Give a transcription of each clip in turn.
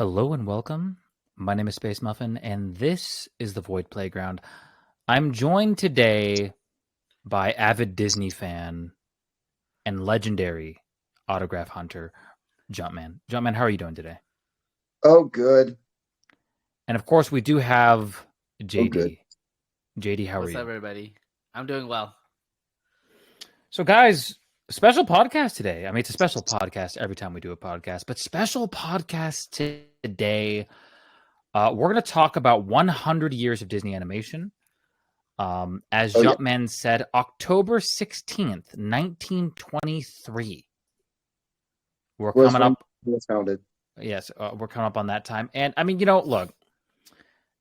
Hello and welcome. My name is Space Muffin, and this is the Void Playground. I'm joined today by avid Disney fan and legendary autograph hunter, Jumpman. Jumpman, how are you doing today? Oh, good. And of course, we do have Oh, good. JD. JD, how are What's up, you? everybody? I'm doing well. So, guys, special podcast today. I mean, it's a special podcast every time we do a podcast, but special podcast today. We're going to talk about 100 years of Disney animation. As Oh, yeah. Jumpman said, October 16th, 1923. We're Was coming when up. it was founded. Yes, we're coming up on that time. And I mean, look,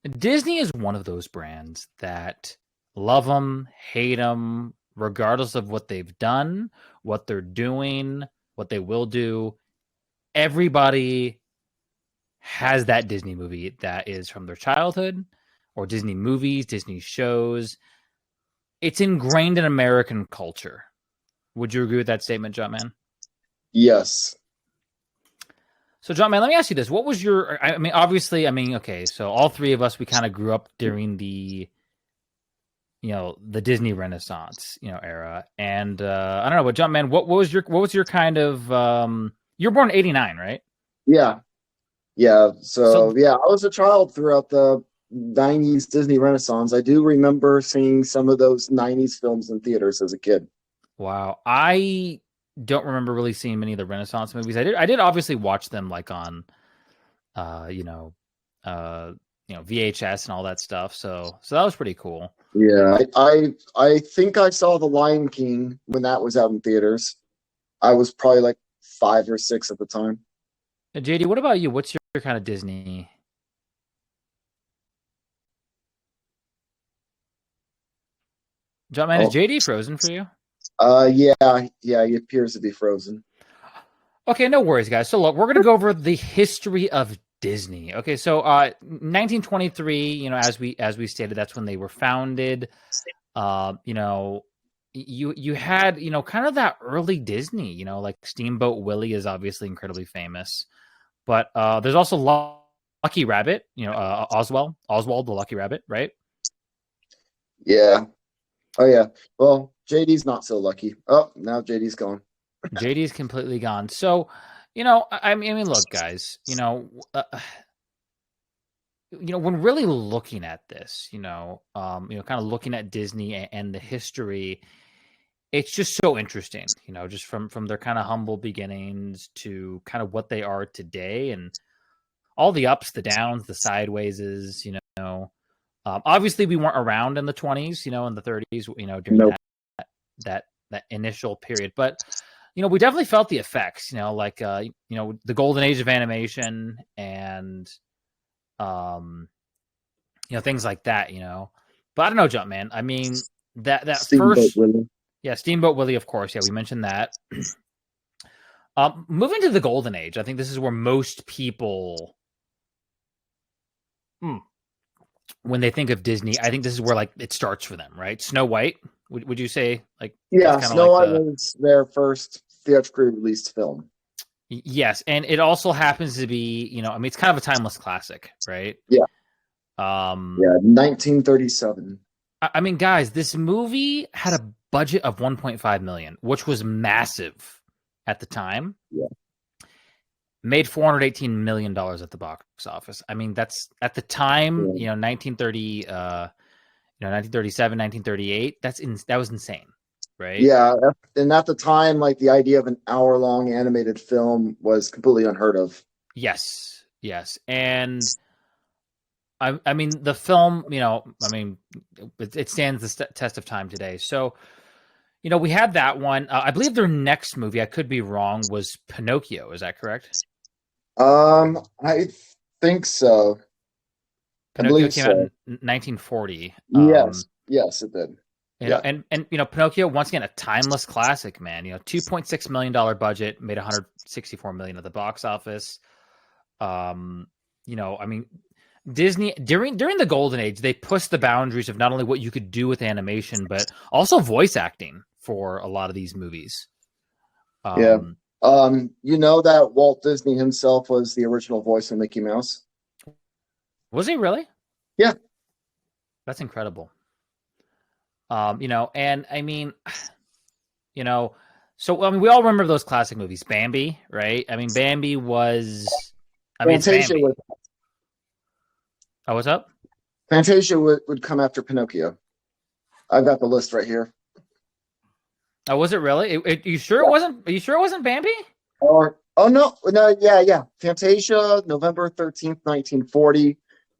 Disney is one of those brands that love them, hate them, regardless of what they've done, what they're doing, what they will do. Everybody has that Disney movie that is from their childhood, or Disney movies, Disney shows. It's ingrained in American culture. Would you agree with that statement, Jumpman? Yes. So, Jumpman, let me ask you this. What was your, I mean, obviously, okay, so all three of us, we kind of grew up during the Disney Renaissance, era. And I don't know, but Jumpman, what was your kind of, you were born in 89, right? Yeah. Yeah. So, yeah, I was a child throughout the 90s Disney Renaissance. I do remember seeing some of those 90s films in theaters as a kid. Wow. I don't remember really seeing many of the Renaissance movies. I did obviously watch them like on VHS and all that stuff. So that was pretty cool. Yeah. I think I saw The Lion King when that was out in theaters. I was probably like 5 or 6 at the time. JD, what about you? What's your kind of Disney? Jumpman, is JD frozen for you? Yeah, he appears to be frozen. Okay, no worries, guys. So look, we're gonna go over the history of Disney. Okay, so 1923, as we stated, that's when they were founded. You had, kind of that early Disney, like Steamboat Willie is obviously incredibly famous. But there's also Lucky Rabbit, Oswald the Lucky Rabbit, right? Yeah. Oh, yeah. Well, JD's not so lucky. Oh, now JD's gone. JD's completely gone. So, I mean, look, guys, when really looking at this, kind of looking at Disney and the history, it's just so interesting, just from their kind of humble beginnings to kind of what they are today, and all the ups, the downs, the sidewayses, obviously we weren't around in the 20s, in the 30s, during Nope. that initial period, but we definitely felt the effects, like the golden age of animation and things like that, but I don't know, Jumpman. I mean, that Steamboat first Willie. yeah, Steamboat Willie, of course, yeah, we mentioned that. Moving to the golden age, I think this is where most people when they think of Disney, I think this is where like it starts for them, right? Snow White, would you say? Like, Yeah, Snow like White was their first theatrically released film. Yes, and it also happens to be, I mean, it's kind of a timeless classic, right? Yeah. Yeah, 1937. I mean, guys, this movie had a budget of 1.5 million, which was massive at the time. Yeah. Made $418 million at the box office. I mean, that's at the time, 1930, 1937, 1938. That was insane, right? Yeah, and at the time, like the idea of an hour-long animated film was completely unheard of. Yes, and I mean, the film, it stands the test of time today. So, we had that one. I believe their next movie, I could be wrong, was Pinocchio. Is that correct? I think so. Pinocchio came out in 1940. Yes, it did. And Pinocchio, once again, a timeless classic, man. $2.6 million budget, made $164 million at the box office. I mean, Disney during the golden age, they pushed the boundaries of not only what you could do with animation, but also voice acting for a lot of these movies. You know that Walt Disney himself was the original voice of Mickey Mouse? Was he really? Yeah. That's incredible. You know, and I mean, you know, so I mean, we all remember those classic movies, Bambi, right? I mean, Bambi was, I mean, it's Fantasia Bambi. would Oh, what's up? Fantasia would come after Pinocchio. I've got the list right here. Oh, was it really? You sure it wasn't? Are you sure it wasn't Bambi? Or no, yeah. Fantasia, November 13th, 1940,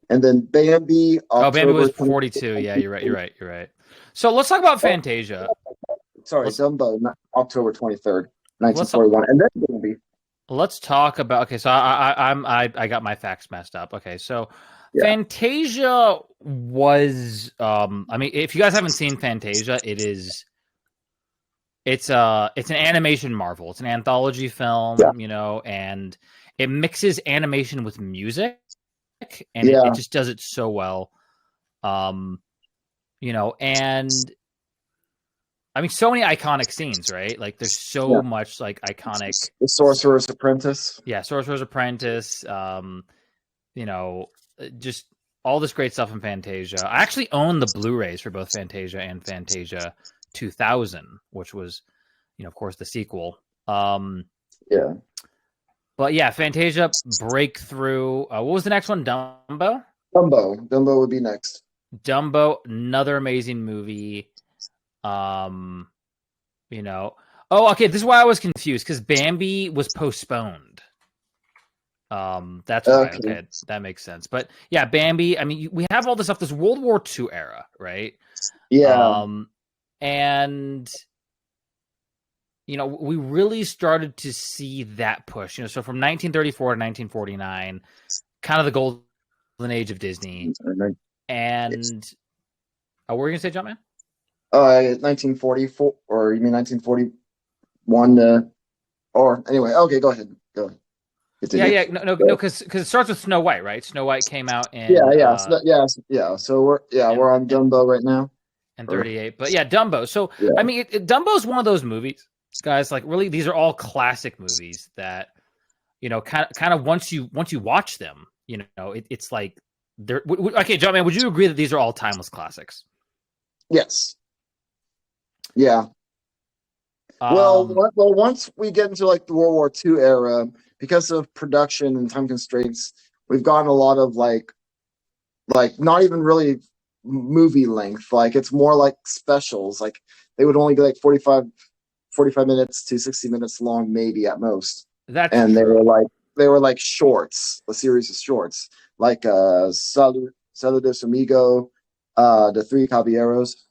and then Bambi, Oh, Bambi was October 42. Yeah, you're right. You're right. You're right. So let's talk about Fantasia. Sorry, Let's Dumbo, October 23rd, let's 1941, and then Bambi. let's talk about. Okay, so I got my facts messed up. Okay, so Yeah. Fantasia was I mean, if you guys haven't seen Fantasia, it's an animation marvel. It's an anthology film, Yeah. you know, and it mixes animation with music, and Yeah. it just does it so well. You know, and I mean, so many iconic scenes, right? Like, there's so much like iconic. The Sorcerer's Apprentice. Yeah, Sorcerer's Apprentice. You know, just all this great stuff in Fantasia. I actually own the Blu-rays for both Fantasia and Fantasia 2000, which was, you know, of course, the sequel. Yeah. But yeah, Fantasia breakthrough. What was the next one? Dumbo. Dumbo would be next. Dumbo, another amazing movie. You know. Oh, okay. This is why I was confused, because Bambi was postponed. That's right. Okay, that makes sense. But yeah, Bambi. I mean, we have all this stuff. This World War II era, right? Yeah. And you know, we really started to see that push. You know, so from 1934 to 1949, kind of the golden age of Disney. And what were you gonna say, Jumpman? 1944, or you mean 1941? Or anyway, okay, go ahead. Go. Yeah. No, because it starts with Snow White, right? Snow White came out in yeah. So we're on Dumbo right now. In 38, but yeah, Dumbo. So I mean, Dumbo's one of those movies, guys. Like, really, these are all classic movies that, you know, kind of once you watch them, you know, it's like they're okay. Jumpman, would you agree that these are all timeless classics? Yes. Yeah. Well, once we get into like the World War II era, because of production and time constraints, we've gotten a lot of like not even really movie length. Like, it's more like specials. Like, they would only be like 45 minutes to 60 minutes long, maybe at most. That's and true. they were like shorts, a series of shorts, like Saludos Amigo, The Three Caballeros.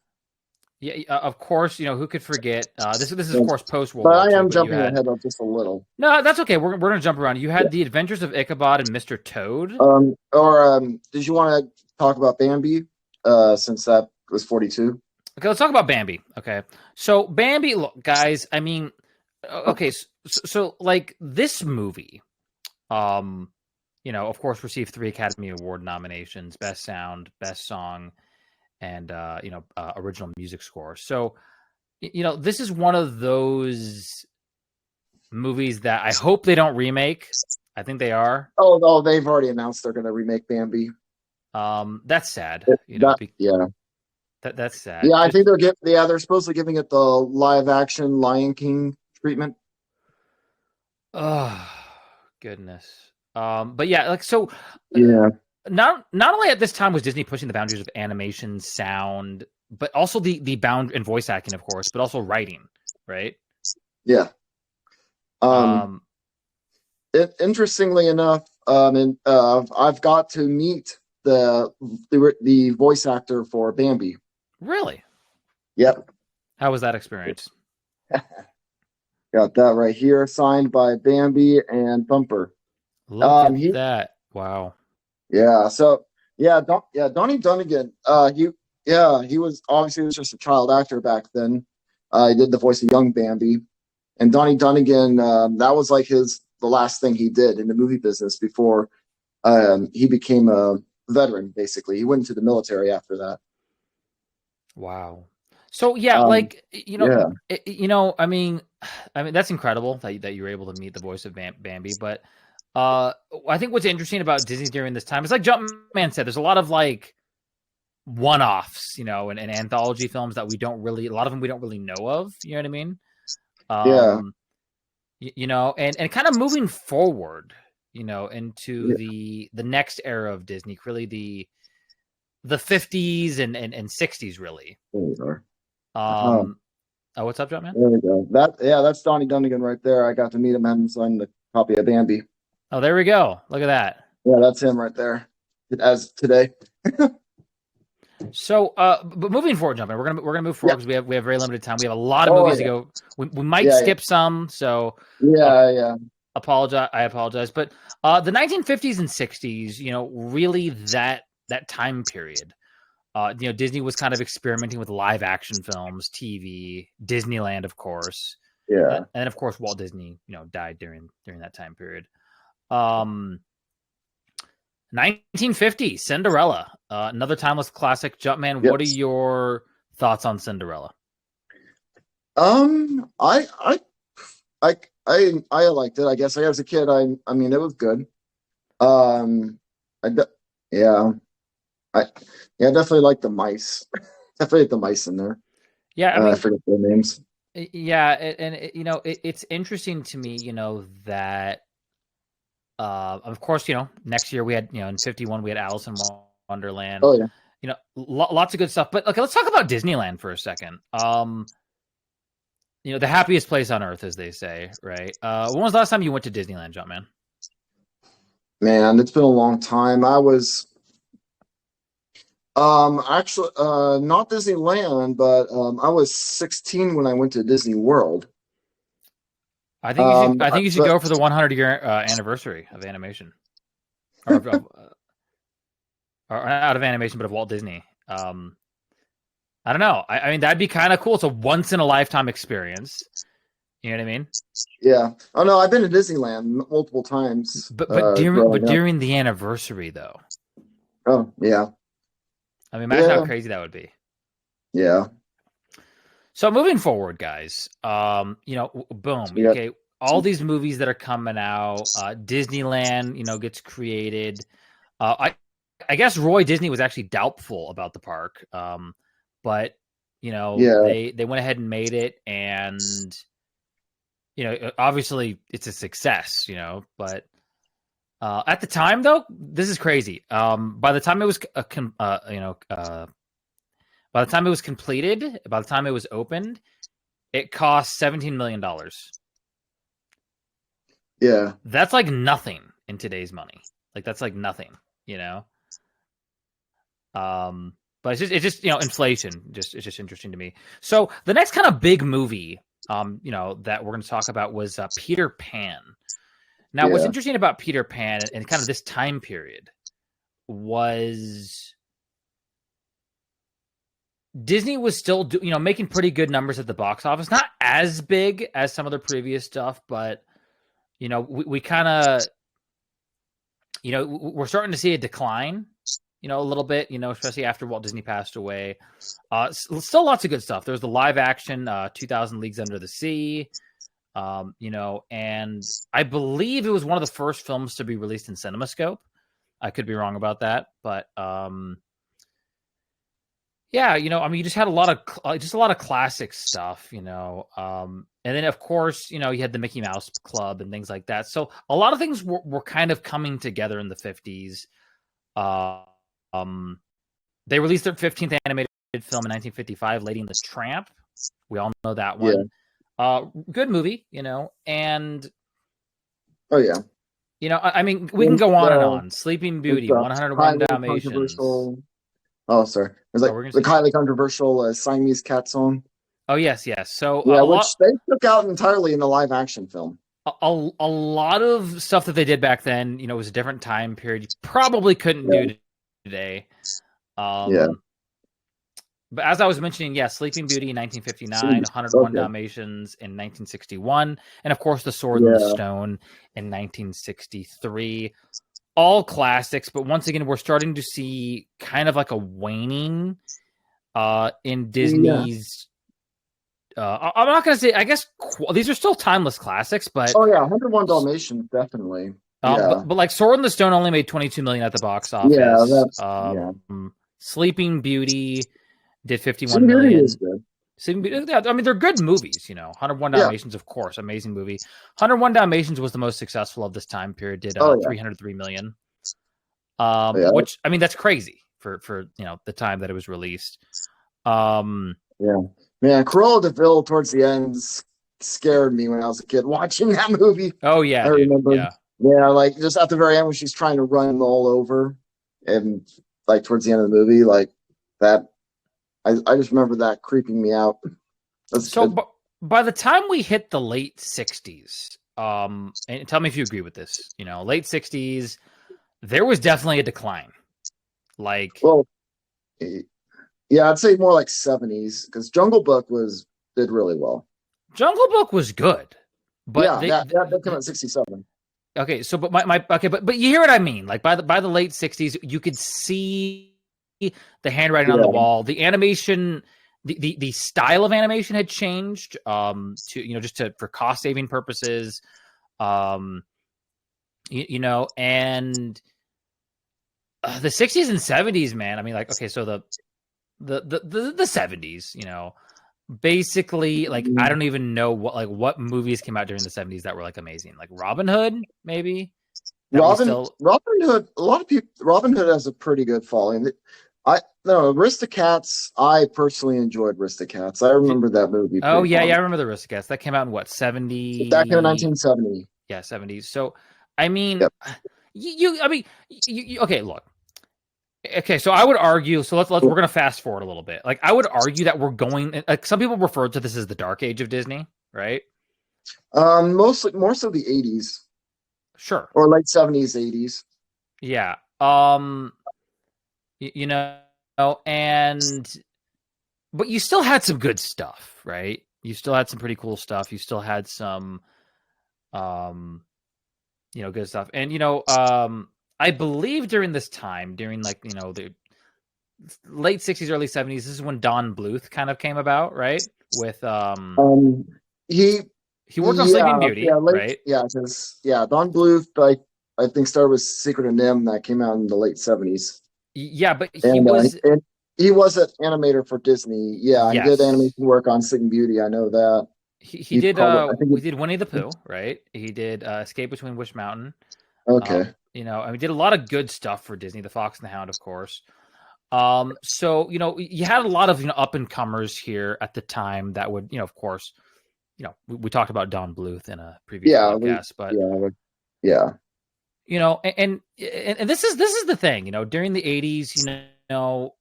Yeah, of course. You know, who could forget? This is of course post World War But II. I am jumping ahead of just a little. No, that's okay. We're gonna jump around. You had The Adventures of Ichabod and Mr. Toad. Did you want to talk about Bambi? Since that was 42. Okay, let's talk about Bambi. Okay, so Bambi, look, guys. I mean, okay, so like this movie, you know, of course, received 3 Academy Award nominations: Best Sound, Best Song, and you know, original music score. So, you know, this is one of those movies that I hope they don't remake. I think they are. Oh no, they've already announced they're going to remake Bambi. That's sad. You know, that's sad. Yeah, I think they're supposedly giving it the live action Lion King treatment. Oh goodness. But yeah, like, so. Yeah. Not only at this time was Disney pushing the boundaries of animation, sound, but also the bound and voice acting, of course, but also writing, right? Yeah. Interestingly enough, I've got to meet the voice actor for Bambi. Really? Yep. How was that experience? Got that right here, signed by Bambi and Thumper. Look at that! Wow. Yeah. So Donnie Dunnigan. He was just a child actor back then. He did the voice of young Bambi, and Donnie Dunnigan. That was like the last thing he did in the movie business before he became a veteran. Basically, he went into the military after that. Wow. So yeah, like, you know, I mean, I mean, that's incredible that you were able to meet the voice of Bambi. But I think what's interesting about Disney during this time is, like Jumpman said, there's a lot of like one-offs, and anthology films that a lot of them we don't really know of. You know what I mean? Yeah. And kind of moving forward, into the next era of Disney, really the 50s and 60s, really. There we are. Oh, what's up, Jumpman? There we go. That's Donnie Dunnigan right there. I got to meet him and sign the copy of Bambi. Oh, there we go. Look at that. Yeah, that's him right there. As today. So, but moving forward, Jumpman, we're gonna move forward because we have very limited time. We have a lot of movies to go. We might skip some. So yeah. I apologize, but the 1950s and 60s, really that time period. Disney was kind of experimenting with live action films, TV, Disneyland, of course. Yeah. And then, of course, Walt Disney, died during that time period. 1950, Cinderella, another timeless classic. Jumpman, What are your thoughts on Cinderella? I liked it. I guess as a kid, I mean, it was good. I definitely like the mice. Definitely like the mice in there. Yeah, I mean, I forget their names. Yeah, and it's interesting to me, that of course, next year we had, in 51 we had Alice in Wonderland. Oh yeah. Lots of good stuff. But okay, let's talk about Disneyland for a second. The happiest place on earth, as they say, right? When was the last time you went to Disneyland, Jumpman? Man, it's been a long time. I was actually not Disneyland, but I was 16 when I went to Disney World. I think you should go for the 100-year anniversary of animation, or out of animation, but of Walt Disney. I don't know. I mean, that'd be kind of cool. It's a once in a lifetime experience. You know what I mean? Yeah. Oh no, I've been to Disneyland multiple times. But during the anniversary, though. Oh yeah. I mean, imagine how crazy that would be. Yeah. So moving forward, guys, boom. Okay, all these movies that are coming out, Disneyland, gets created. I guess Roy Disney was actually doubtful about the park, but they went ahead and made it, and obviously it's a success. But at the time, though, this is crazy. By the time it was by the time it was completed, by the time it was opened, it cost $17 million. Yeah. That's like nothing in today's money. Like that's like nothing, But it's just inflation. It's just interesting to me. So the next kind of big movie, that we're going to talk about was Peter Pan. Now, what's interesting about Peter Pan and kind of this time period was Disney was still making pretty good numbers at the box office. Not as big as some of the previous stuff, but we kind of we're starting to see a decline. A little bit, especially after Walt Disney passed away. Still lots of good stuff. There's the live action 2000 Leagues Under the Sea, and I believe it was one of the first films to be released in CinemaScope. I could be wrong about that, but yeah, you just had a lot of classic stuff, and then of course, you had the Mickey Mouse Club and things like that. So a lot of things were kind of coming together in the 50s. They released their 15th animated film in 1955, Lady and the Tramp. We all know that one. Good movie, and oh yeah. I mean, we can go on and on. Sleeping Beauty, 101 Dalmatians. Oh, sorry. It was like the highly controversial Siamese cat song. Oh yes. So which they took out entirely in the live action film. A lot of stuff that they did back then, was a different time period. You probably couldn't do today. But as I was mentioning, Sleeping Beauty in 1959, 101 Dalmatians in 1961, and of course The Sword and the Stone in 1963. All classics, but once again, we're starting to see kind of like a waning in Disney's I'm not going to say. I guess these are still timeless classics, but oh yeah, 101 Dalmatians definitely. Yeah, but like Sword in the Stone only made 22 million at the box office. Yeah, that's yeah. Sleeping Beauty did 51 Sleeping Beauty million. is good. Sleeping Beauty, I mean, they're good movies. 101 Dalmatians, of course, amazing movie. 101 Dalmatians was the most successful of this time period. Did 303 million. Which I mean, that's crazy for the time that it was released. Yeah, man, Cruella de Vil towards the end scared me when I was a kid watching that movie. Oh yeah, I remember. Yeah, like just at the very end when she's trying to run all over, and like towards the end of the movie, like that. I just remember that creeping me out. So by the time we hit the late 60s, and tell me if you agree with this, late 60s, there was definitely a decline. Well, yeah, I'd say more like 70s because Jungle Book did really well. Jungle Book was good, but that came out in 67. Okay, so but but you hear what I mean? Like by the late 60s, you could see the handwriting on the wall. The animation, the style of animation had changed to just for cost saving purposes. And the 60s and 70s, man. I mean, like, okay, so the 70s, basically, like, I don't even know what movies came out during the 70s that were like amazing. Like Robin Hood, maybe. Robin Hood. A lot of people. Robin Hood has a pretty good following. Aristocats. I personally enjoyed Aristocats. I remember that movie. Oh yeah, I remember the Aristocats. That came out in what 70? That came in 1970. Yeah, 70s. So I mean, okay, look. Okay, so I would argue. So let's we're gonna fast forward a little bit. Like I would argue that we're going. Like some people refer to this as the dark age of Disney, right? More so the 80s. Sure. Or late 70s, 80s. Yeah. But you still had some good stuff, right? You still had some pretty cool stuff. You still had some, good stuff. And, I believe during this time, during the late 60s, early 70s, this is when Don Bluth kind of came about, right? With, he worked on Sleeping Beauty, right? Yeah, Don Bluth, I think started with Secret of NIMH that came out in the late 70s. Yeah, but he was an animator for Disney. Yeah, he did animation work on Sleeping Beauty. I know that. He did. We did Winnie the Pooh, right? He did Escape Between Wish Mountain. Okay. And we did a lot of good stuff for Disney. The Fox and the Hound, of course. So you had a lot of up and comers here at the time that would of course, we talked about Don Bluth in a previous podcast, but yeah. And this is the thing, during the 80s, 80s,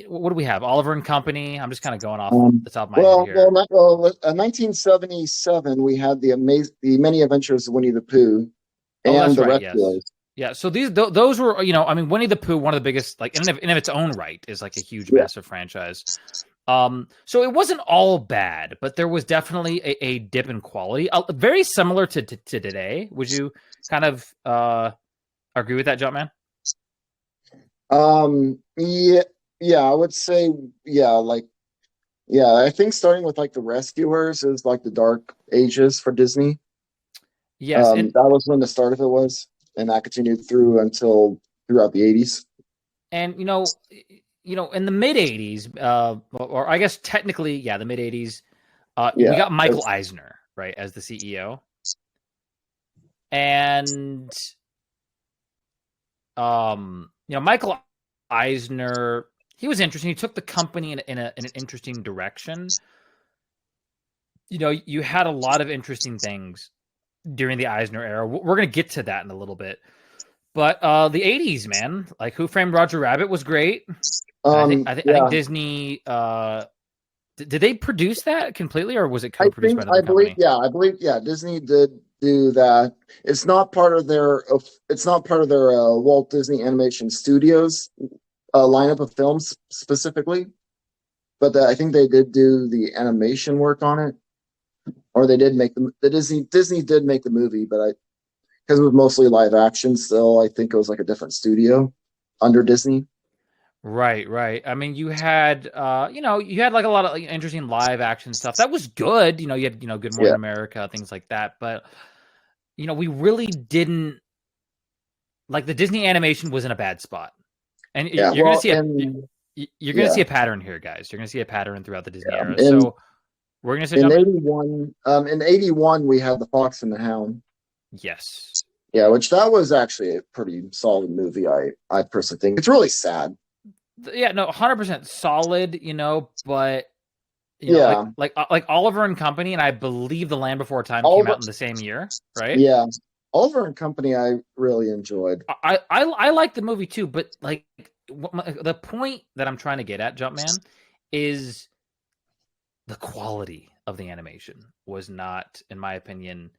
what do we have? Oliver and Company. I'm just kind of going off the top of my head here. 1977, we had the Many Adventures of Winnie the Pooh and the Rescuers. Yeah, so those were, Winnie the Pooh, one of the biggest, like in its own right, is like a huge, massive franchise. So it wasn't all bad, but there was definitely a dip in quality, very similar to today. Would you kind of agree with that, Jumpman? Yeah, I would say, I think starting with like the Rescuers is like the dark ages for Disney. Yes, that was when the start of it was, and that continued throughout the 80s. And in the mid 80s, or I guess technically, the mid 80s, we got Michael Eisner, right, as the CEO. And Michael Eisner, he was interesting. He took the company in an interesting direction. You had a lot of interesting things during the Eisner era. We're going to get to that in a little bit. But the 80s, man, like Who Framed Roger Rabbit was great. I think Disney did they produce that completely, or was it co-produced by another company? I believe Disney did do that. It's not part of their Walt Disney Animation Studios lineup of films specifically, but I think they did do the animation work on it, or they did make Disney did make the movie, but because it was mostly live action still, I think it was like a different studio under Disney. Right. I mean, you had, you had like a lot of like, interesting live action stuff that was good. You had, Good Morning Yeah. America, things like that. But we really didn't like the Disney animation was in a bad spot, and Yeah. you're gonna see you're gonna yeah. see a pattern here, guys. You're gonna see a pattern throughout the Disney era. In So we're gonna say in Jumpman. 81, we had The Fox and the Hound. Yes. Yeah, which that was actually a pretty solid movie. I personally think it's really sad. Yeah, no, 100% solid. But Yeah, like Oliver and Company, and I believe The Land Before Time came Oliver. out in the same year, right? Yeah, Oliver and Company, I really enjoyed. I like the movie too, but like the point that I'm trying to get at, Jumpman, is the quality of the animation was not, in my opinion,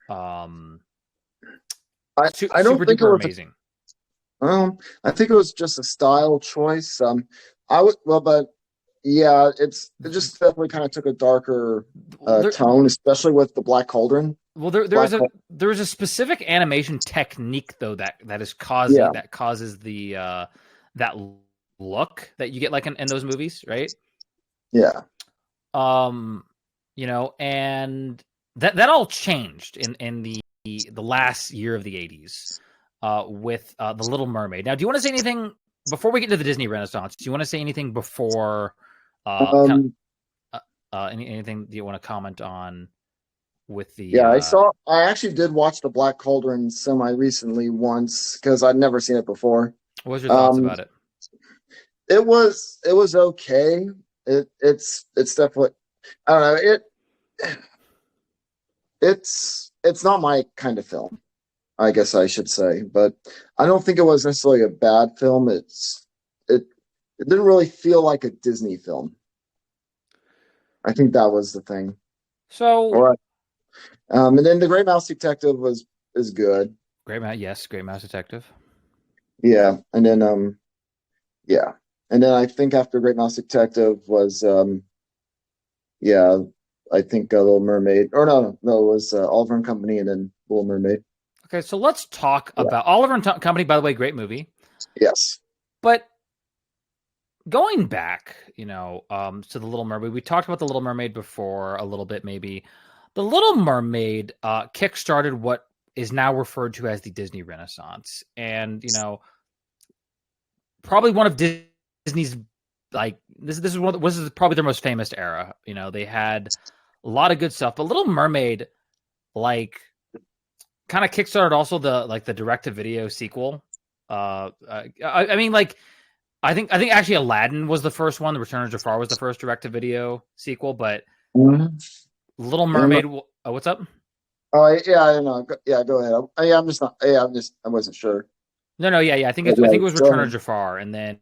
I don't super think it duper was amazing. I think it was just a style choice. I would but yeah, it just definitely kind of took a darker tone, especially with the Black Cauldron. Well, there is a specific animation technique though that is causing that causes the that look that you get like in those movies, right? Yeah. And that all changed in the last year of the 80s with The Little Mermaid. Now, do you want to say anything before we get to the Disney Renaissance? Do you want to say anything before anything do you want to comment on with the Yeah, I actually did watch the Black Cauldron semi recently once because I'd never seen it before. What was your thoughts about it? It was okay. It's definitely, I don't know, it's not my kind of film, I guess I should say, but I don't think it was necessarily a bad film. It didn't really feel like a Disney film. I think that was the thing. So, and then The Great Mouse Detective is good. Great Mouse Detective. Yeah, and then and then I think after Great Mouse Detective was I think Little Mermaid, or no, it was Oliver and Company, and then Little Mermaid. Okay, so let's talk about Oliver and Company. By the way, great movie. Yes, but going back, to The Little Mermaid, we talked about The Little Mermaid before a little bit, maybe. The Little Mermaid kickstarted what is now referred to as the Disney Renaissance, and probably one of Disney's like this is probably their most famous era. They had a lot of good stuff, but Little Mermaid like kind of kickstarted also the direct-to-video sequel. I mean, like I think actually Aladdin was the first one. The Return of Jafar was the first direct-to-video sequel, but Little Mermaid. What's up? Oh yeah, I know. Yeah, go ahead. I'm just not. Yeah, I wasn't sure. No. Yeah. I think it was Return of Jafar, and then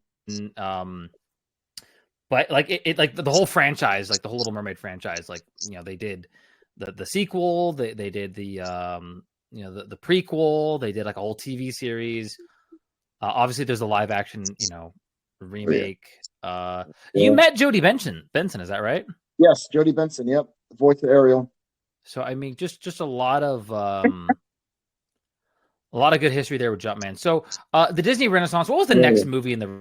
but like it like the whole franchise, like the whole Little Mermaid franchise, like they did the sequel, they did the the prequel, they did like a whole TV series. Obviously, there's a live action remake. You met Jodie Benson, is that right? Yes, Jodie Benson. Yep, the voice of Ariel. So I mean, just a lot of good history there with Jumpman. So the Disney Renaissance. What was the next movie in the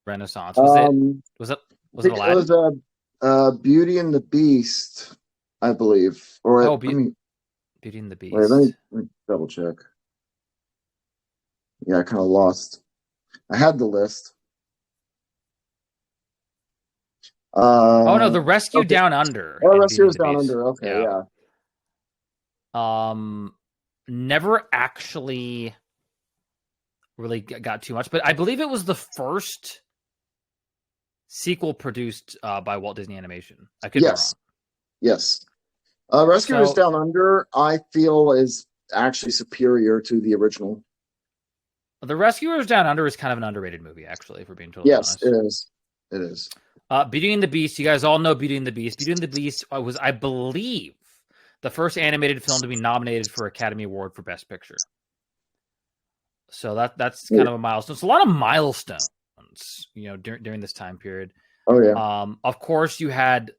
Renaissance? Was it Aladdin? It was Beauty and the Beast, I believe. Or Beauty and the Beast. Wait, let me double check. Yeah, I kind of lost. I had the list. No, The Rescue Down Under. Oh, Rescue's Down Under. Okay, yeah. Never actually really got too much, but I believe it was the first sequel produced by Walt Disney Animation. I could be wrong. Yes. Rescuers Down Under, I feel, is actually superior to the original. The Rescuers Down Under is kind of an underrated movie, actually, if we're being totally honest. Yes, it is. Beauty and the Beast. You guys all know Beauty and the Beast. Beauty and the Beast was, I believe, the first animated film to be nominated for Academy Award for Best Picture. So that's kind of a milestone. It's a lot of milestones, during this time period. Oh yeah. Of course, you had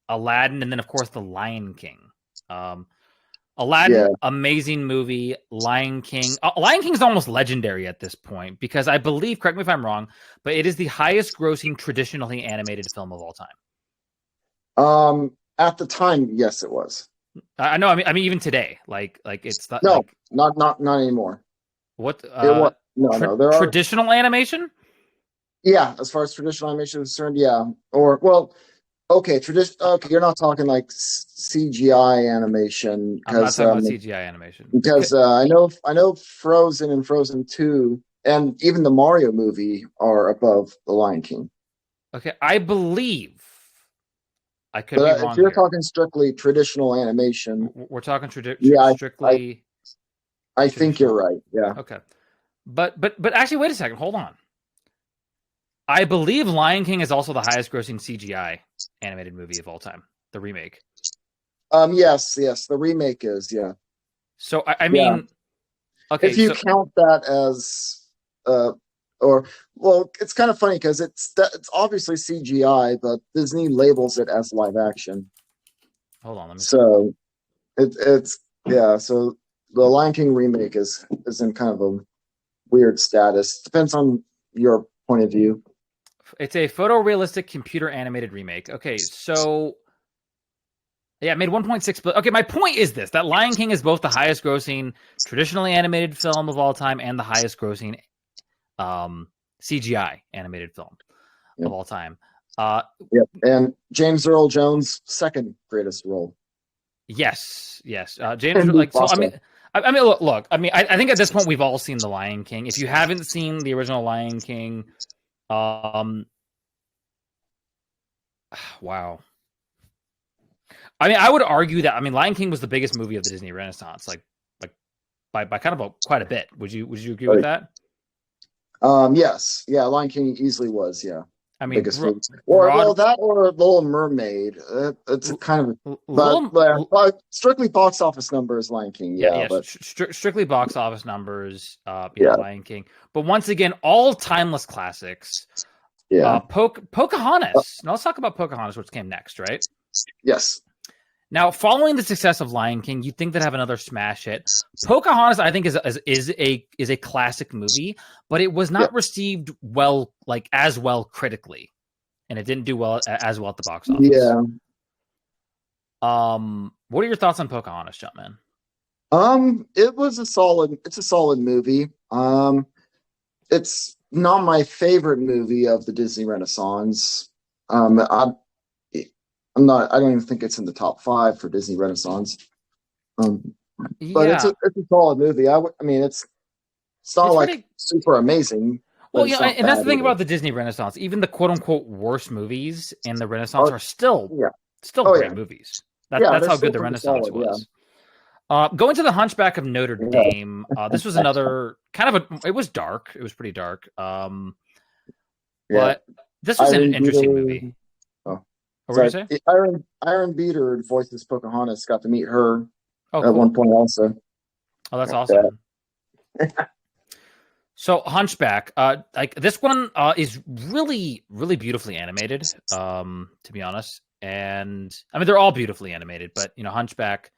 Aladdin, and then of course The Lion King. Aladdin, amazing movie. Lion King. Lion King is almost legendary at this point because I believe, correct me if I'm wrong, but it is the highest grossing traditionally animated film of all time. At the time, yes, it was. I know. I mean, even today, like it's not. No, like, not anymore. What? It was, no. There are traditional animation. Yeah, as far as traditional animation is concerned, yeah. Or well, okay, tradition. Okay, you're not talking like CGI animation I'm not because talking about CGI animation because I know Frozen and Frozen 2 and even the Mario movie are above the Lion King. Okay, I believe I could But be wrong. If you're here. talking strictly traditional animation, we're talking strictly. I think you're right. Yeah. Okay, but actually, wait a second. Hold on. I believe Lion King is also the highest grossing CGI animated movie of all time. The remake. Yes. The remake is, yeah. So I mean, okay. If you count that as, it's kind of funny because it's obviously CGI, but Disney labels it as live action. Hold on, let me. So it's yeah. So the Lion King remake is in kind of a weird status. Depends on your point of view. It's a photorealistic computer animated remake. Okay, so yeah, it made 1.6 billion. Okay, my point is this: that Lion King is both the highest grossing traditionally animated film of all time and the highest grossing CGI animated film of all time. And James Earl Jones' second greatest role. Yes. James, like, so I mean, look. I mean, I think at this point we've all seen The Lion King. If you haven't seen the original Lion King, wow. I mean, I would argue that Lion King was the biggest movie of the Disney Renaissance, like by kind of quite a bit. Would you agree with that? Yes, yeah, Lion King easily was, yeah. I mean, biggest movie. Or that or Little Mermaid. It's kind of, but strictly box office numbers, Lion King. Yeah, but strictly box office numbers. Lion King. But once again, all timeless classics. Yeah. Pocahontas. Now let's talk about Pocahontas, which came next, right? Yes. Now, following the success of Lion King, you'd think they'd have another smash hit. Pocahontas, I think, is a classic movie, but it was not received well, like as well critically, and it didn't do well as well at the box office. Yeah. What are your thoughts on Pocahontas, Jumpman? It's a solid movie. It's not my favorite movie of the Disney Renaissance. I don't even think it's in the top 5 for Disney Renaissance. But it's a solid movie. I mean, it's not like super amazing. Well, and that's the thing about the Disney Renaissance. Even the quote unquote worst movies in the Renaissance are still great movies. That's how good the Renaissance was. Going to the Hunchback of Notre Dame. This was another kind of it was dark. It was pretty dark. But this was an interesting movie. What were you saying? Aaron Beater voices Pocahontas. Got to meet her at one point also. Oh, that's awesome. So Hunchback, like this one is really, really beautifully animated. To be honest, and I mean they're all beautifully animated, but Hunchback,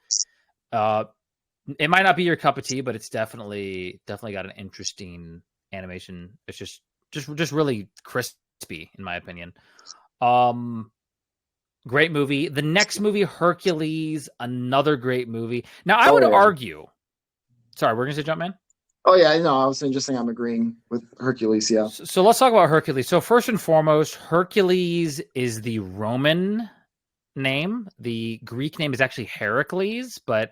it might not be your cup of tea, but it's definitely got an interesting animation. It's just really crispy in my opinion. Great movie. The next movie, Hercules, another great movie. Now, I would argue. Sorry, we're going to say Jumpman? Oh, yeah. No, I was saying I'm agreeing with Hercules, yeah. So let's talk about Hercules. So first and foremost, Hercules is the Roman name. The Greek name is actually Heracles, but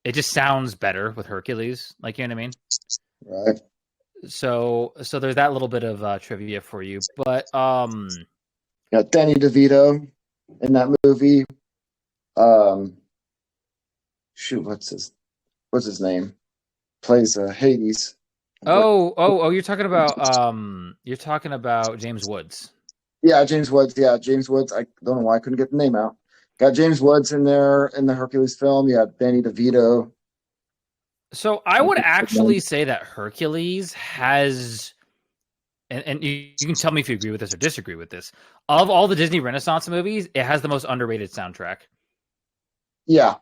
it just sounds better with Hercules. Like, you know what I mean? Right. So there's that little bit of trivia for you. But got Danny DeVito in that movie. What's his name? Plays Hades. Oh, you're talking about James Woods. Yeah, James Woods. Yeah, James Woods. I don't know why I couldn't get the name out. Got James Woods in there in the Hercules film. Yeah, Danny DeVito. So I would actually say that Hercules has, and you can tell me if you agree with this or disagree with this, of all the Disney Renaissance movies, it has the most underrated soundtrack. Yeah.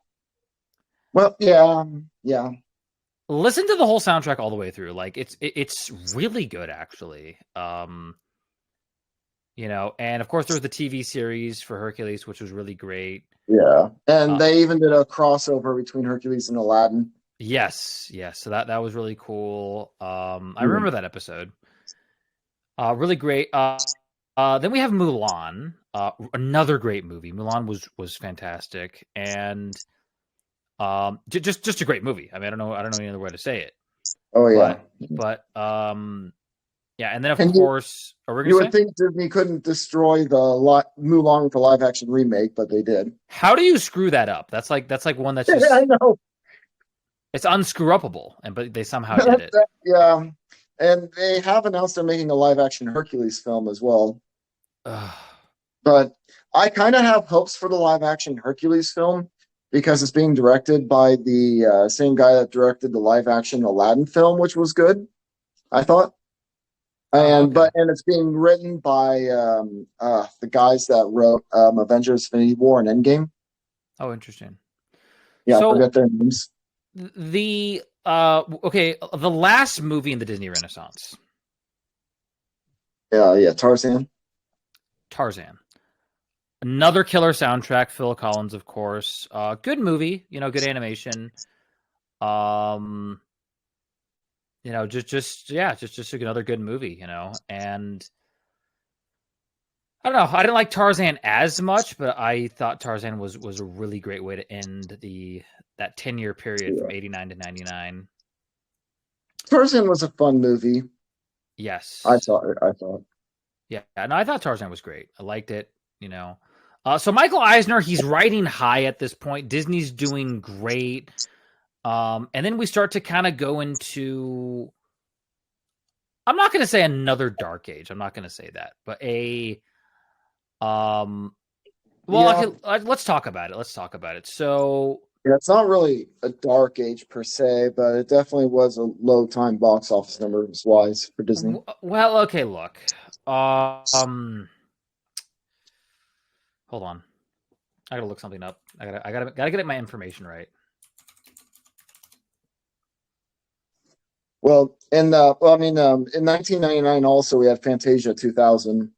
Well, yeah, yeah. Listen to the whole soundtrack all the way through. Like it's really good, actually. And of course there's the TV series for Hercules, which was really great. Yeah, and they even did a crossover between Hercules and Aladdin. Yes. So that was really cool. I remember that episode. Really great. Then we have Mulan, another great movie. Mulan was fantastic, and just a great movie. I mean, I don't know any other way to say it. Oh yeah, but yeah, and then of course, you would think Disney couldn't destroy the Mulan with the live action remake, but they did. How do you screw that up? That's like one that's just I know. It's unscrew-upable, but they somehow did it. Yeah, and they have announced they're making a live action Hercules film as well. But I kind of have hopes for the live action Hercules film because it's being directed by the same guy that directed the live action Aladdin film, which was good, I thought. And it's being written by the guys that wrote Avengers: Infinity War and Endgame. Oh, interesting. Yeah, so, I forget their names. The last movie in the Disney Renaissance. Yeah, Tarzan. Another killer soundtrack, Phil Collins, of course. Good movie, good animation. Just another good movie, and I don't know. I didn't like Tarzan as much, but I thought Tarzan was a really great way to end that 10-year period from 89 to 99. Tarzan was a fun movie. Yes. I thought. Yeah, no, I thought Tarzan was great. I liked it, So Michael Eisner, he's riding high at this point. Disney's doing great. And then we start to kind of go into, I'm not going to say another dark age. I'm not going to say that, but let's talk about it. So yeah, it's not really a dark age per se, but it definitely was a low time box office numbers wise for Disney. Well, okay, look. Hold on. I gotta look something up. I gotta get my information right. Well, in 1999 also we had Fantasia 2000.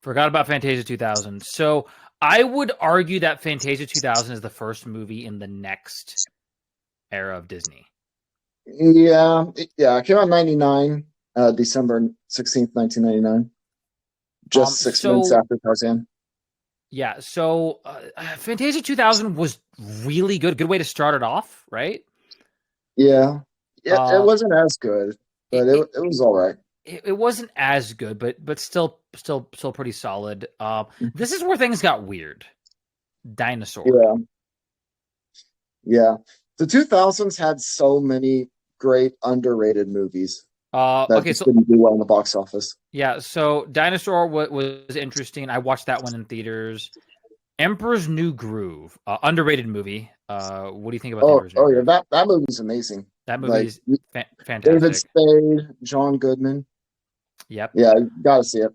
Forgot about Fantasia 2000. So I would argue that Fantasia 2000 is the first movie in the next era of Disney. Yeah, it came out in 99, December 16th, 1999. Just 6 months after Tarzan. Yeah, so Fantasia 2000 was really good. Good way to start it off, right? Yeah. It wasn't as good, but it was all right. It wasn't as good, but still pretty solid. This is where things got weird. Dinosaur. Yeah. The 2000s had so many great underrated movies. That didn't do well in the box office. Yeah, so Dinosaur was interesting. I watched that one in theaters. Emperor's New Groove, underrated movie. What do you think about Emperor's New Groove? Yeah, that movie's amazing. That movie is fantastic. David Spade, John Goodman. Yep. Yeah, you gotta see it.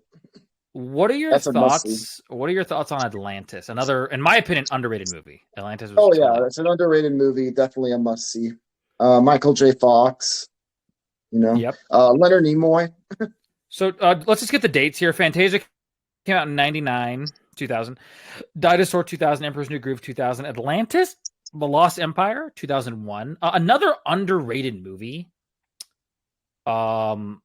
What are your thoughts? What are your thoughts on Atlantis? Another, in my opinion, underrated movie. Atlantis. It's an underrated movie. Definitely a must see. Michael J. Fox. Yep. Leonard Nimoy. So let's just get the dates here. Fantasia came out in 99, 2000. Dinosaur 2000. Emperor's New Groove 2000. Atlantis, The Lost Empire 2001. Another underrated movie. Lilo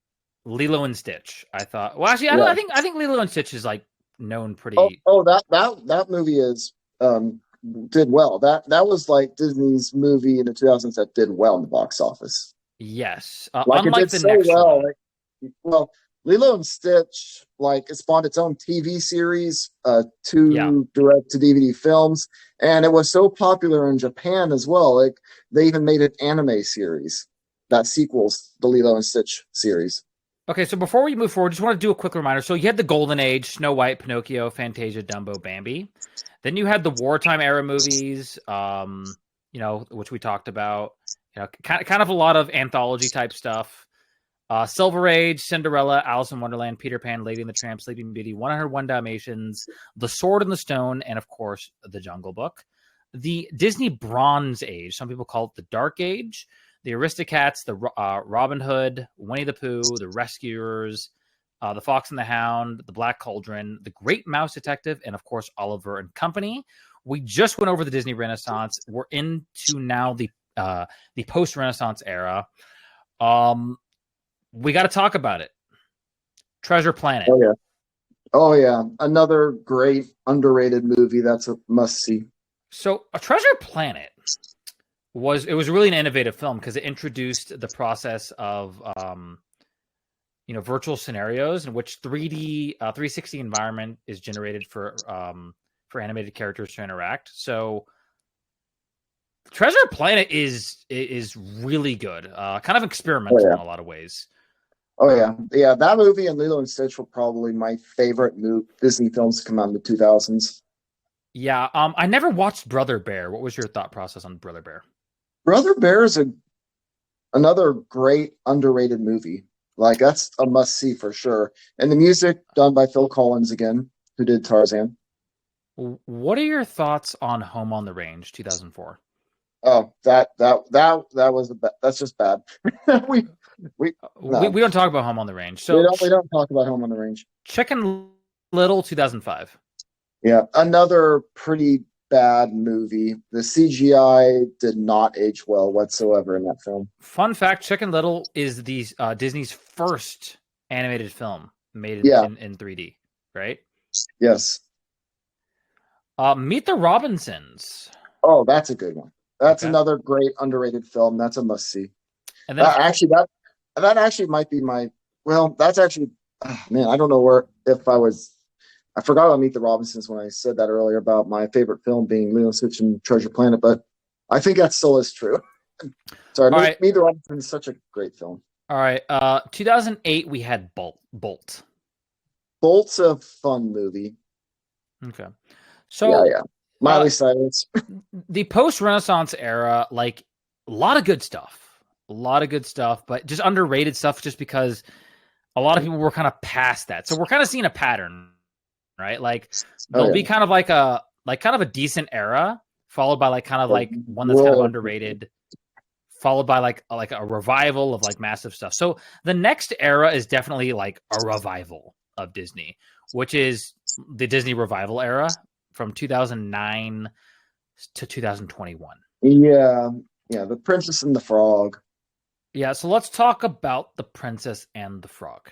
and Stitch. I thought. Well, actually, I think Lilo and Stitch is like known pretty. That movie is did well. That was like Disney's movie in the 2000s that did well in the box office. Yes, unlike the next one. Lilo and Stitch, it spawned its own TV series, two direct to DVD films, and it was so popular in Japan as well. They even made an anime series that sequels the Lilo and Stitch series. Okay, so before we move forward, just want to do a quick reminder. So you had the Golden Age, Snow White, Pinocchio, Fantasia, Dumbo, Bambi. Then you had the wartime era movies, which we talked about. Kind of a lot of anthology type stuff. Silver Age, Cinderella, Alice in Wonderland, Peter Pan, Lady and the Tramp, Sleeping Beauty, 101 Dalmatians, The Sword and the Stone, and of course, The Jungle Book. the Disney Bronze Age. Some people call it the Dark Age. The Aristocats, the Robin Hood, Winnie the Pooh, the Rescuers, the Fox and the Hound, the Black Cauldron, the Great Mouse Detective, and of course Oliver and Company. We just went over the Disney Renaissance. We're into now the post-Renaissance era. We got to talk about it. Treasure Planet. Oh yeah. Oh yeah. Another great underrated movie that's a must see. So, A Treasure Planet was really an innovative film because it introduced the process of virtual scenarios in which 360 environment is generated for animated characters to interact. So Treasure Planet is really good, kind of experimental in a lot of ways. Oh yeah. That movie and Lilo and Stitch were probably my favorite Disney films to come out in the 2000s. Yeah, I never watched Brother Bear. What was your thought process on Brother Bear? Brother Bear is another great underrated movie. Like that's a must see for sure. And the music done by Phil Collins again, who did Tarzan. What are your thoughts on Home on the Range 2004? Oh, that was that's just bad. we don't talk about Home on the Range. So we don't talk about Home on the Range. Chicken Little 2005. Yeah, another pretty bad movie. The CGI did not age well whatsoever in that film. Fun fact, Chicken Little is Disney's first animated film made in 3D, right? Yes. Meet the Robinsons. Oh, that's a good one. That's another great underrated film. That's a must see. And then that actually might be my that's actually man, I don't know I forgot about Meet the Robinsons when I said that earlier about my favorite film being Lilo and Stitch and Treasure Planet, but I think that still is true. Sorry, Meet the Robinsons is such a great film. All right. 2008 we had Bolt. Bolt's a fun movie. Okay. So yeah. Miley Cyrus. The post-Renaissance era, like a lot of good stuff, but just underrated stuff just because a lot of people were kind of past that. So we're kind of seeing a pattern, right? Like there'll be kind of like a decent era followed by like one that's kind of underrated, followed by like a revival of like massive stuff. So the next era is definitely like a revival of Disney, which is the Disney revival era from 2009 to 2021. Yeah, The Princess and the Frog. Yeah, so let's talk about The Princess and the Frog.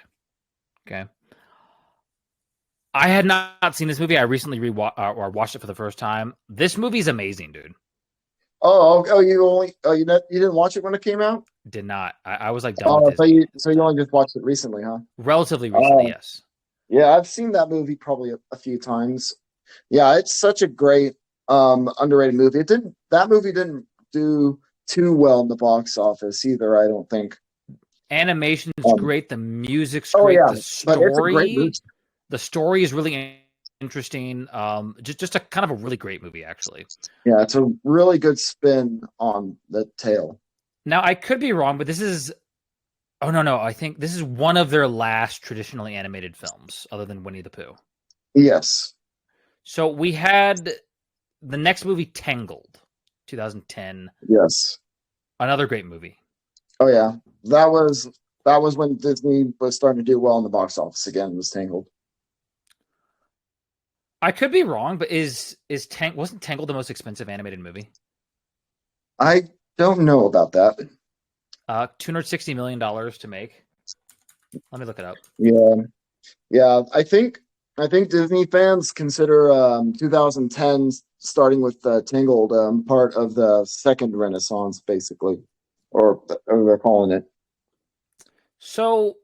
Okay. I had not seen this movie. I recently watched it for the first time. This movie is amazing, dude. You didn't watch it when it came out? Did not. I was like done with it. So you only just watched it recently, huh? Relatively recently, yes. Yeah, I've seen that movie probably a few times. Yeah, it's such a great underrated movie. That movie didn't do too well in the box office either, I don't think. Animation's great, the music's great, the story. The story is really interesting. Just a kind of a really great movie, actually. Yeah, it's a really good spin on the tale. Now, I could be wrong, but this is... Oh, no. I think this is one of their last traditionally animated films, other than Winnie the Pooh. Yes. So we had the next movie, Tangled, 2010. Yes. Another great movie. Oh, yeah. That was when Disney was starting to do well in the box office again, was Tangled. I could be wrong, but wasn't Tangled the most expensive animated movie? I don't know about that. $260 million to make. Let me look it up. Yeah. I think Disney fans consider 2010 starting with Tangled part of the second Renaissance, basically, or they're calling it. So,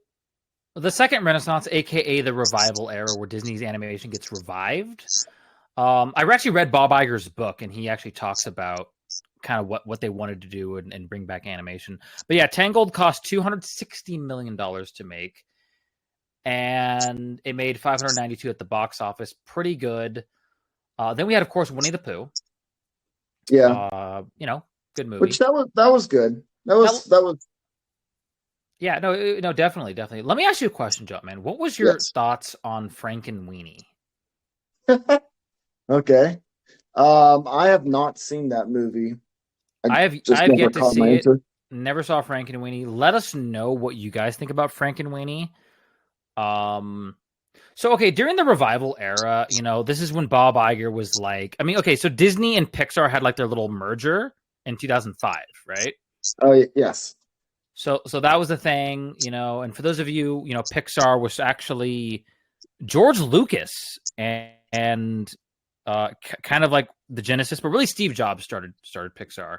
the second Renaissance, aka the revival era, where Disney's animation gets revived. I actually read Bob Iger's book, and he actually talks about kind of what they wanted to do and bring back animation. But yeah, Tangled cost $260 million to make, and it made $592 at the box office. Pretty good. Then we had, of course, Winnie the Pooh. Yeah. Good movie. Which that was good. That was. Yeah, no, definitely. Let me ask you a question, Jumpman. What was your thoughts on Frankenweenie? Okay. I have not seen that movie. I Just have never yet to caught my see it. interest. Never saw Frankenweenie. Let us know what you guys think about Frankenweenie. Um, so okay, during the revival era, this is when Bob Iger was like, I mean, okay, so Disney and Pixar had like their little merger in 2005, right? Oh yes. So that was the thing, and for those of you, Pixar was actually George Lucas and kind of like the genesis, but really Steve Jobs started Pixar.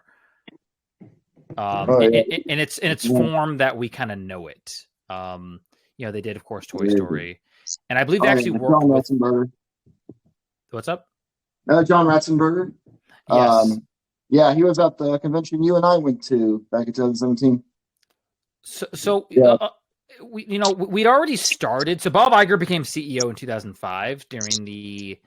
Oh yeah. In its Yeah. form that we kind of know it. They did, of course, Toy Amazing. Story, and I believe they Oh actually yeah, worked John with. Ratzenberger. What's up? John Ratzenberger. Yes. Yeah, he was at the convention you and I went to back in 2017. So Yeah. we'd already started. So Bob Iger became CEO in 2005 during the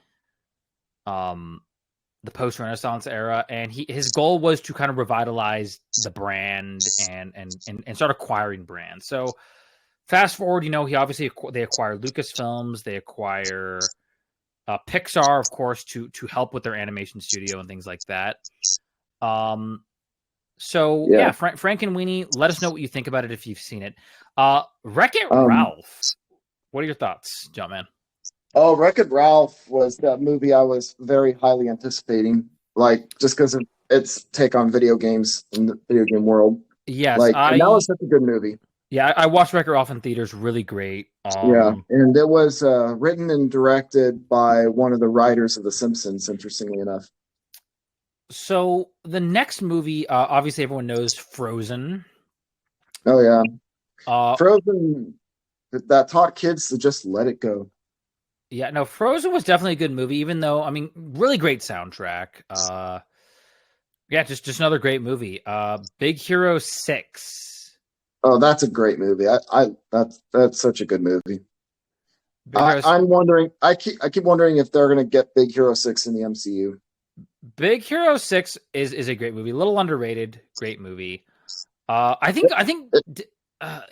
post Renaissance era, and his goal was to kind of revitalize the brand and start acquiring brands. So fast forward, they acquire Lucasfilms, they acquire Pixar, of course, to help with their animation studio and things like that. So yeah, Frankenweenie, let us know what you think about it if you've seen it. Wreck-It Ralph. What are your thoughts, Jumpman? Oh, Wreck-It Ralph was that movie I was very highly anticipating, like just because of its take on video games in the video game world. Yes, And that was such a good movie. Yeah, I watched Wreck-It Ralph in theaters. Really great. Yeah, and it was written and directed by one of the writers of The Simpsons, interestingly enough. So the next movie, obviously everyone knows Frozen. Oh yeah, Frozen that taught kids to just let it go. Yeah, no, Frozen was definitely a good movie, even though, I mean, really great soundtrack. Yeah, just another great movie. Big Hero 6. Oh, that's a great movie. That's such a good movie. I'm wondering. I keep wondering if they're going to get Big Hero 6 in the MCU. Big Hero 6 is a great movie. A little underrated, great movie. I think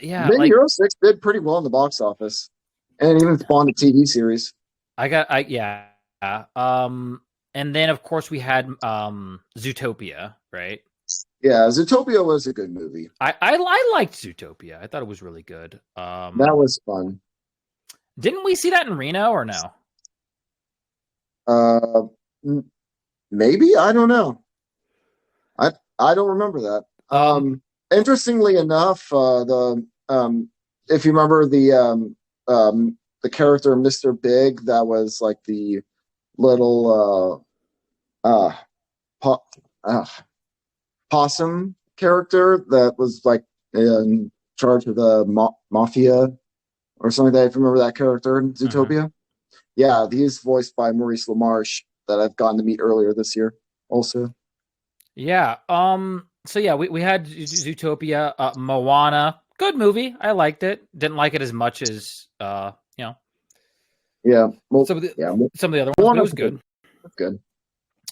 yeah, Big Hero 6 did pretty well in the box office, and even spawned a TV series. Yeah. And then of course we had Zootopia, right? Yeah, Zootopia was a good movie. I liked Zootopia. I thought it was really good. That was fun. Didn't we see that in Reno or no? Maybe, I don't know. I don't remember that. Interestingly enough, if you remember the character Mr. Big, that was like the little possum character that was like in charge of the mafia or something like that. If you remember that character in Zootopia. Yeah, he's voiced by Maurice LaMarche that I've gotten to meet earlier this year also. Yeah. So yeah, we had Zootopia, Moana, good movie. I liked it. Didn't like it as much as Yeah. Well, some of the other ones, but it was good. That's good.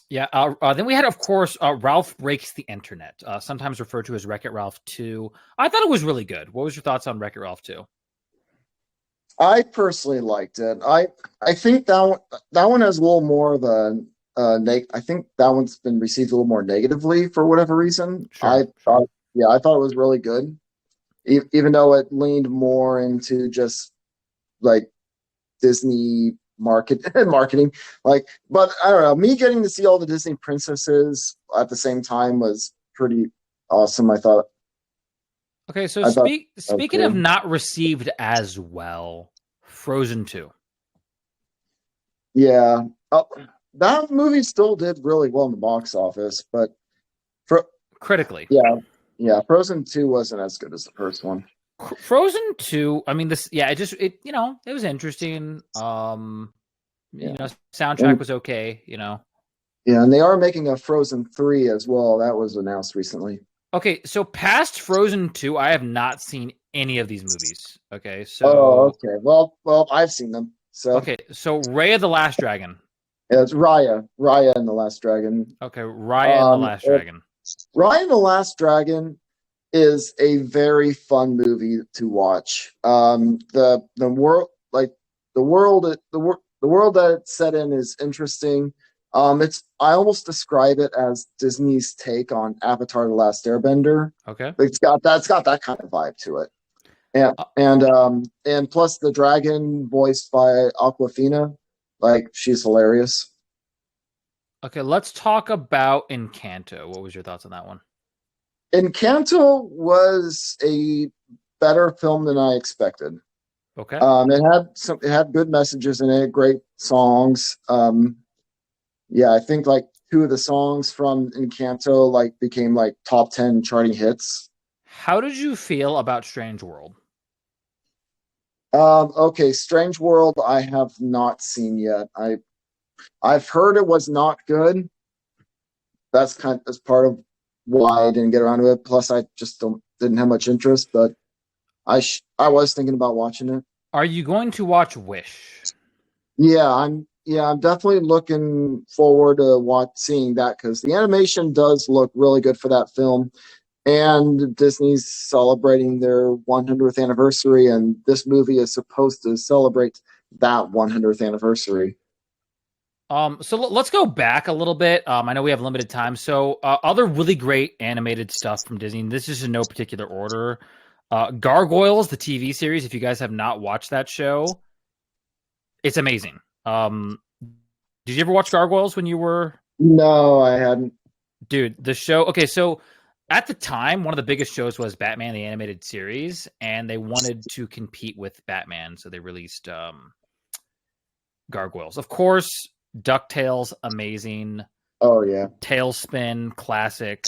Yeah. Then we had, of course, Ralph Breaks the Internet, sometimes referred to as Wreck-It Ralph 2. I thought it was really good. What was your thoughts on Wreck-It Ralph 2? I personally liked it. I think that one has a little more of a I think that one's been received a little more negatively for whatever reason. I thought it was really good, even though it leaned more into just like Disney marketing. Like, but I don't know. Me getting to see all the Disney princesses at the same time was pretty awesome. I thought. Okay, so speaking of not received as well, Frozen 2. Yeah. That movie still did really well in the box office, but critically. Yeah, Frozen 2 wasn't as good as the first one. Frozen 2, I mean it was interesting. Soundtrack was okay, Yeah, and they are making a Frozen 3 as well. That was announced recently. Okay, so past Frozen 2, I have not seen any of these movies. Okay, so okay. Well, I've seen them. So okay, so Raya the Last Dragon. Yeah, it's Raya and the Last Dragon. Okay, Raya and the Last Dragon. Raya and the Last Dragon is a very fun movie to watch. The world that it's set in is interesting. I almost describe it as Disney's take on Avatar: The Last Airbender. Okay. It's got that kind of vibe to it. And plus the dragon voiced by Aquafina, like she's hilarious. Okay, let's talk about Encanto. What was your thoughts on that one? Encanto was a better film than I expected. Okay. It had good messages in it, great songs. Yeah, I think like two of the songs from Encanto like became like top 10 charting hits. How did you feel about Strange World? Okay, Strange World I have not seen yet. I've heard it was not good. That's part of why I didn't get around to it. Plus, I just didn't have much interest. But I was thinking about watching it. Are you going to watch Wish? I'm definitely looking forward to seeing that because the animation does look really good for that film. And Disney's celebrating their 100th anniversary, and this movie is supposed to celebrate that 100th anniversary. So let's go back a little bit. I know we have limited time. So other really great animated stuff from Disney. This is in no particular order. Gargoyles, the TV series. If you guys have not watched that show, it's amazing. Did you ever watch Gargoyles when you were? No, I hadn't. Dude, the show. Okay, so at the time, one of the biggest shows was Batman the Animated Series, and they wanted to compete with Batman, so they released Gargoyles. Of course, DuckTales, amazing. Oh yeah, Tailspin, classic.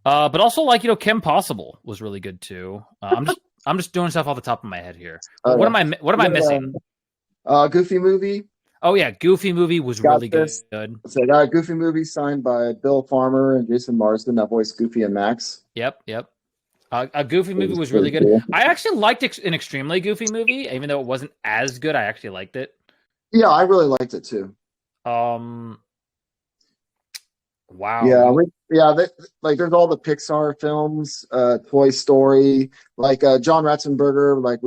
But also like Kim Possible was really good too. I'm just doing stuff off the top of my head here. What am I missing? Goofy Movie. Oh yeah, Goofy Movie was really good. So I got a Goofy Movie signed by Bill Farmer and Jason Marsden that voiced Goofy and Max. Yep. A Goofy Movie was really good. Cool. I actually liked an extremely Goofy movie, even though it wasn't as good. I actually liked it. Yeah, I really liked it too. Wow. Like there's all the Pixar films, Toy Story, like John Ratzenberger. Like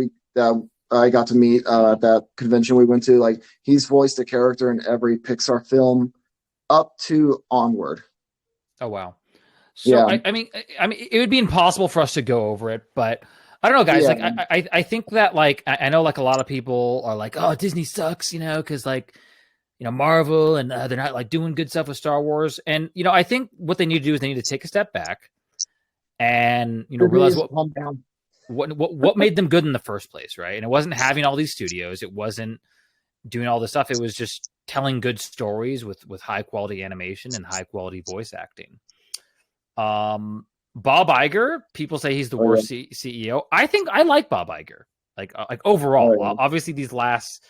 I got to meet at that convention we went to. Like he's voiced a character in every Pixar film up to Onward. Oh wow! So yeah. I mean, it would be impossible for us to go over it, but I don't know, guys. Yeah. Like I think that like I know like a lot of people are like, oh, Disney sucks, because like Marvel and they're not like doing good stuff with Star Wars, and I think what they need to do is they need to take a step back and realize what made them good in the first place, right? And it wasn't having all these studios, it wasn't doing all this stuff, it was just telling good stories with high quality animation and high quality voice acting. Bob Iger, people say he's the worst CEO. I think I like Bob Iger, like overall. Obviously, these last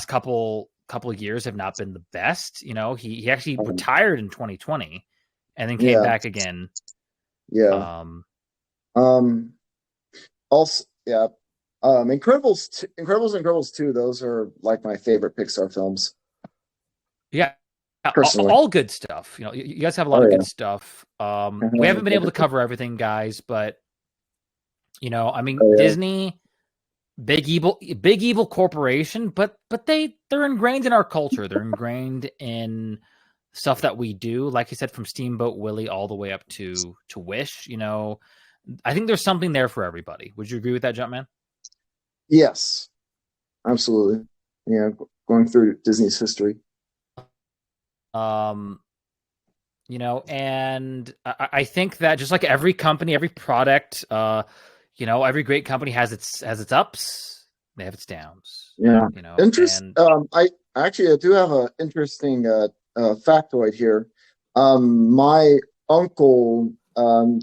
couple of years have not been the best. He actually retired in 2020 and then came back again. Yeah. Also, yeah. Incredibles and Incredibles 2, those are like my favorite Pixar films. Yeah. All good stuff. You guys have a lot of good stuff. We haven't been able to cover everything, guys, but Disney, big evil corporation, but they're ingrained in our culture. They're ingrained in stuff that we do. Like you said, from Steamboat Willie all the way up to Wish. I think there's something there for everybody. Would you agree with that, Jumpman? Yes, absolutely. Yeah, going through Disney's history. And I think that just like every company, every product, every great company has its ups, they have its downs. Yeah. Interesting. I do have an interesting factoid here. My uncle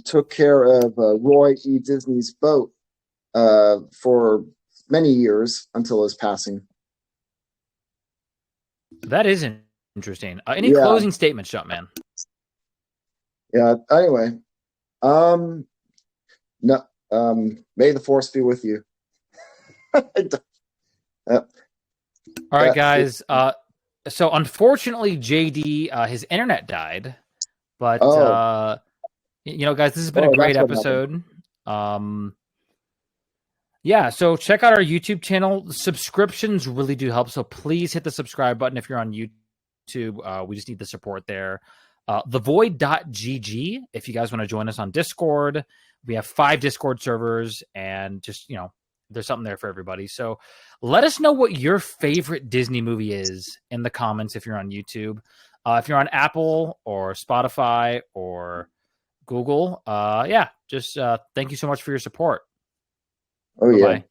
took care of Roy E. Disney's boat for many years until his passing. That is interesting. Any closing statements, Jumpman? Yeah. Anyway, no. May the force be with you. All right, guys. So unfortunately, JD, his internet died, but guys, this has been a great episode. Yeah, so check out our YouTube channel. Subscriptions really do help, so please hit the subscribe button if you're on YouTube. YouTube. We just need the support there. thevoid.gg if you guys want to join us on Discord. We have 5 Discord servers, and just, there's something there for everybody. So let us know what your favorite Disney movie is in the comments if you're on YouTube. If you're on Apple or Spotify or Google, just thank you so much for your support. Oh, yeah. Bye-bye.